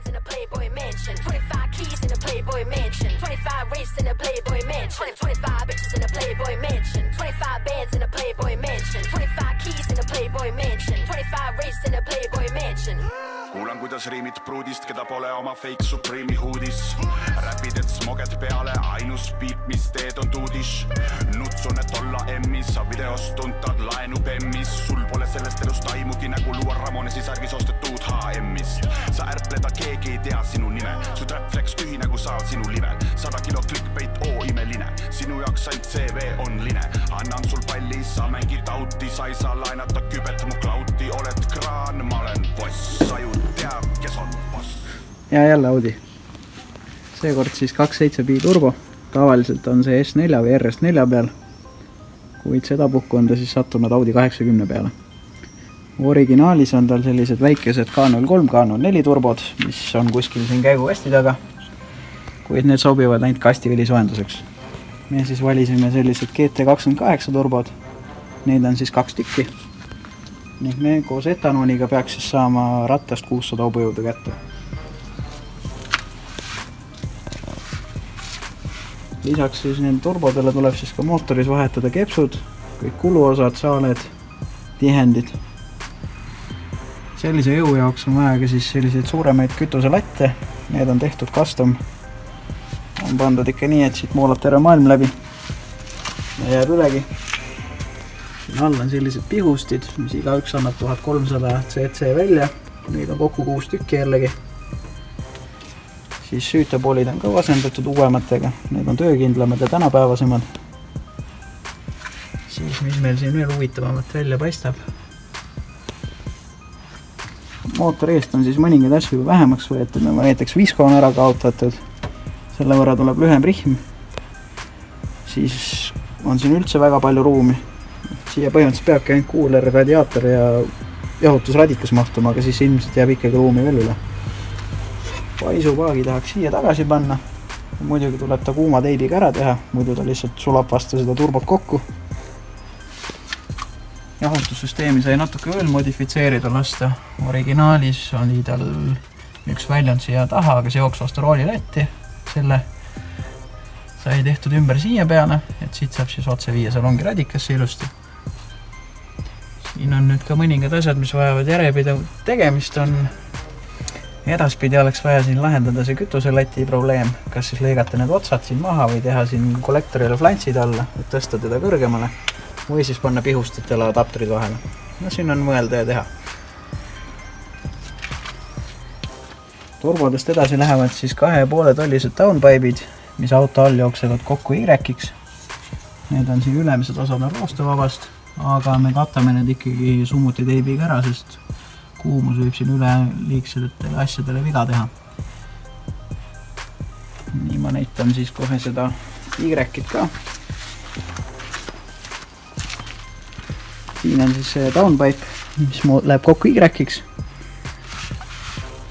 bands in a Playboy mansion. 25 keys in a Playboy mansion. 25 race in a Playboy mansion. 25 bitches in a Playboy mansion. 25 bands in a Playboy mansion. 25 keys in a Playboy mansion. 25 race in a Playboy mansion. Kuulan, kuidas riimid pruudist, keda pole oma fake Supreme'i huudis. Räpid, et smoged peale, ainus piip, mis teed on tuudis. Nutsun, et olla emmis, sa videos tuntad laenu bemmis. Sul pole sellest elust aimugi, nagu luua Ramonesi sargis ostetud HM-ist. Sa ärpleda, keegi ei tea sinu nime. Su trapflex tühi nagu saal sinu livel. 100 kilo clickbait, imeline. Sinu jaoks ainult CV on line. Annan sul palli, sa mängid auti. Sa ei saa laenata kübet mu klauti. Oled kraan, ma olen boss. Sajud teab, kes on boss. Ja jälle Audi. Seekord siis 2.7 turbo. Tavaliselt on see S4 või RS4 peal. Kuid seda puhku on ta siis sattunud Audi 80 peale. Originaalis on tal sellised väikesed K03, K04 turbod, mis on kuskil siin käigukasti taga. Kuid need sobivad ainult kastivili soojenduseks. Me siis valisime sellised GT28 turbod. Neid on siis 2 tükki. Ning me koos etanooniga peaks siis saama rattast 600 hobujõudu kätte. Lisaks siis nende turbodele tuleb siis ka mootoris vahetada kepsud, kõik kuluosad, saaled, tihendid. Sellise jõu jaoks on vaja ka siis selliseid suuremaid kütuselatte. Need on tehtud custom. On pandud ikka nii, et siit moolab terve maailm läbi. Ja jääb ülegi. Siin all on sellised pihustid, mis igaüks annab 1300 cc välja. Neid on kokku 6 tükki jällegi. Siis süütepoolid on ka asendatud uuematega. Need on töökindlamad ja tänapäevasemad. Siis mis meil siin veel huvitavamat välja paistab. Mootori eest on siis mõningaid asju vähemaks võetud, nagu näiteks visko on ära kaotatud. Selle võrra tuleb lühem rihm. Siis on siin üldse väga palju ruumi. Siia põhimõtteliselt peabki ainult kuuler, radiaator ja jahutusradikas mahtuma, aga siis ilmselt jääb ikkagi ruumi veel üle. Paisupaagi tahaks siia tagasi panna. Muidugi tuleb ta kuuma teibiga ära teha, muidu ta lihtsalt sulab vastu seda turbot kokku. Jahutussüsteemi sai natuke veel modifitseerida lasta. Originaalis oli tal üks väljund siia taha, aga see jooks vastu rooliletti. Selle sai tehtud ümber siia peale, et siit saab siis otse viia salongi radikasse ilusti. Siin on nüüd ka mõningad asjad, mis vajavad järjepidev tegemist on. Edaspidi oleks vaja siin lahendada see kütuselati probleem, kas siis lõigata need otsad siin maha või teha siin kollektorile flantsid alla, et tõsta teda kõrgemale või siis panna pihustitele adapterid vahele. No siin on mõelda ja teha. Turbodest edasi lähevad siis 2,5 tollised downpipe'id, mis auto all jooksevad kokku Y-iks. Need on siin ülemised osad on roostevabast, aga me katame need ikkagi summuti teibiga ära, sest kuumus võib siin üleliigsetele asjadele viga teha. Nii ma näitan siis kohe seda Y-it ka. Siin on siis see downpipe, mis läheb kokku Y-iks.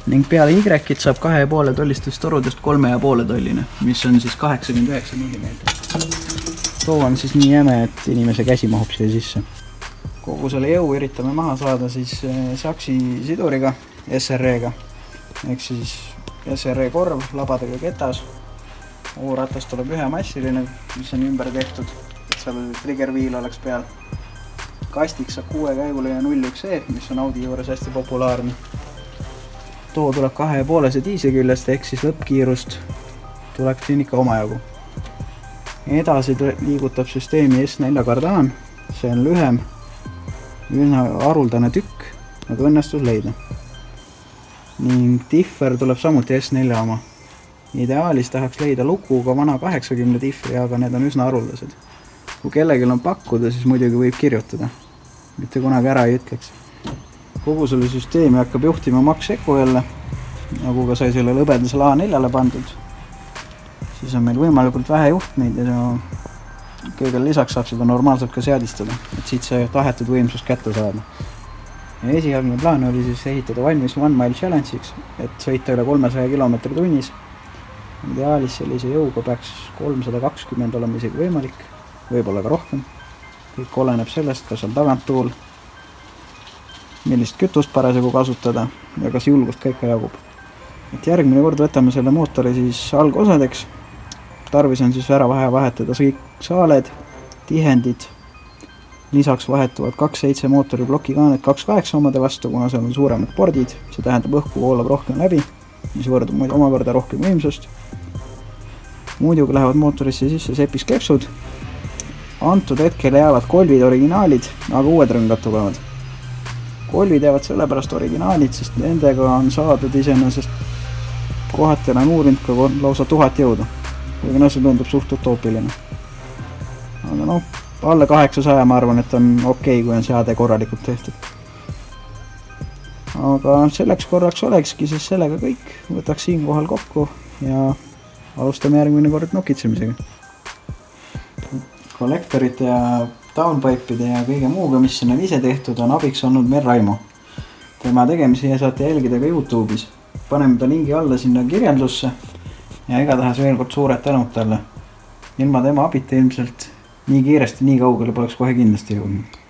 Ning peale Y-it saab 2,5 tollistest torudest 3,5 tolline, mis on siis 89 mm. Too on siis nii jäme, et inimese käsi mahub siia sisse. Kogu selle jõu üritame maha saada siis saksi siduriga, SRE-ga. Ehk siis SRE korv, labadega ketas. O-ratas tuleb ühemassiline, mis on ümber tehtud, et seal trigger wheel oleks peal. Kastiks saab 6 käigule ja 0.1E, mis on Audi juures hästi populaarne. Too tuleb 2,5 diisi küljest, ehk siis lõppkiirust tuleb siin ikka omajagu. Edasi liigutab süsteemi S4 kardaan, see on lühem, üsna haruldane tükk, aga õnnestus leida. Ning differ tuleb samuti S4 oma. Ideaalis tahaks leida lukuga vana 80 diffri, aga need on üsna haruldased. Kui kellelgi on pakkuda, siis muidugi võib kirjutada. Mitte kunagi ära ei ütleks. Kogu selle süsteemi hakkab juhtima Max Eco jälle, nagu ka sai selle lõbedasele A4-le pandud. Siis on meil võimalikult vähe juhtmeid ja kõigele lisaks saab seda normaalselt ka seadistada, et siit see tahetud võimsus kätte saada. Ja esialgne plaan oli siis ehitada valmis One Mile Challenge'iks, et sõita üle 300 km tunnis. Ideaalis sellise jõuga peaks 320 olema isegi võimalik, võib-olla ka rohkem. Kõik oleneb sellest, kas on taganttuul, millist kütust parasjagu kasutada ja kas julgust ka ikka jagub. et järgmine kord võtame selle mootori siis algosadeks. Tarvis on siis ära vahetada kõik saaled, tihendid. Lisaks vahetuvad 2.7 mootori plokikaanet 2.8 omade vastu, kuna seal on suuremad pordid. See tähendab õhku voolab rohkem läbi, mis võrdub omakorda rohkem võimsust. Muidugi lähevad mootorisse sisse sepisklepsud. Antud hetkel jäävad kolvid originaalid, aga uued rõngad tulevad. Kolvid jäävad sellepärast originaalid, sest nendega on saadud iseenesest kohati olen uurinud ka lausa 1000 jõudu. Kuigi see tundub suht utoopiline. Aga alla 800 ma arvan, et on okei, kui on seade korralikult tehtud. Aga selleks korraks olekski siis sellega kõik. Võtaks siin kohal kokku ja alustame järgmine kord nokitsemisega. Kollektorite ja downpipe'ide ja kõige muuga, mis siin on ise tehtud, on abiks olnud meil Raimo. Tema tegemisi saate jälgida ka YouTube'is. Paneme ta lingi alla sinna kirjandlusse ja igatahes veel kord suured tänud talle. Ilma tema abita ilmselt nii kiiresti nii kaugele poleks kohe kindlasti jõudnud.